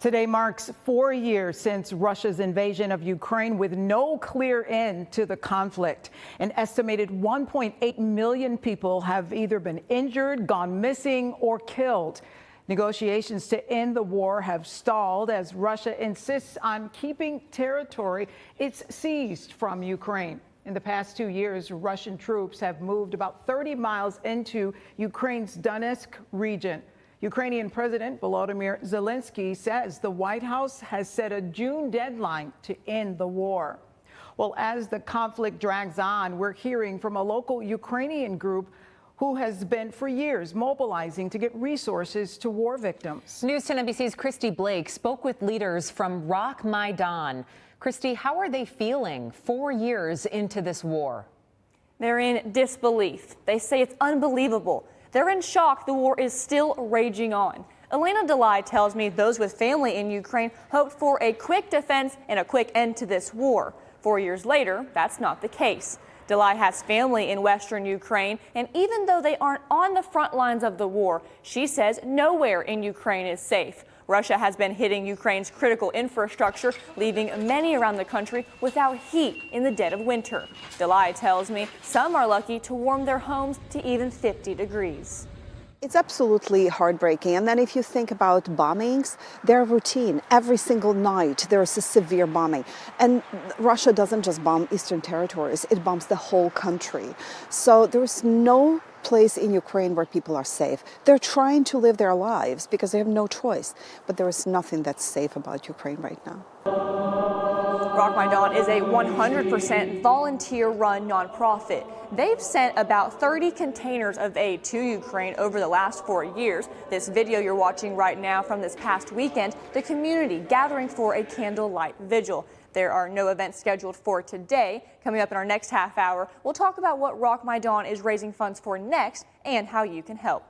Today marks 4 years since Russia's invasion of Ukraine, with no clear end to the conflict. An estimated 1.8 million people have either been injured, gone missing, or killed. Negotiations to end the war have stalled as Russia insists on keeping territory it's seized from Ukraine. In the past 2 years, Russian troops have moved about 30 miles into Ukraine's Donetsk region. Ukrainian President Volodymyr Zelensky says the White House has set a June deadline to end the war. Well, as the conflict drags on, we're hearing from a local Ukrainian group who has been for years mobilizing to get resources to war victims. News 10 NBC's Christy Blake spoke with leaders from RocMaidan. Christy, how are they feeling 4 years into this war? They're in disbelief. They say it's unbelievable. They're in shock the war is still raging on. Elena Delay tells me those with family in Ukraine hoped for a quick defense and a quick end to this war. 4 years later, that's not the case. Delay has family in western Ukraine, and even though they aren't on the front lines of the war, she says nowhere in Ukraine is safe. Russia has been hitting Ukraine's critical infrastructure, leaving many around the country without heat in the dead of winter. Delay tells me some are lucky to warm their homes to even 50 degrees. It's absolutely heartbreaking. And then if you think about bombings, they're routine. Every single night there's a severe bombing. And Russia doesn't just bomb eastern territories, it bombs the whole country. So there's no place in Ukraine where people are safe. They're trying to live their lives because they have no choice. But there is nothing that's safe about Ukraine right now. RocMaidan is a 100% volunteer-run nonprofit. They've sent about 30 containers of aid to Ukraine over the last 4 years. This video you're watching right now from this past weekend, the community gathering for a candlelight vigil. There are no events scheduled for today. Coming up in our next half hour, we'll talk about what RocMaidan is raising funds for next and how you can help.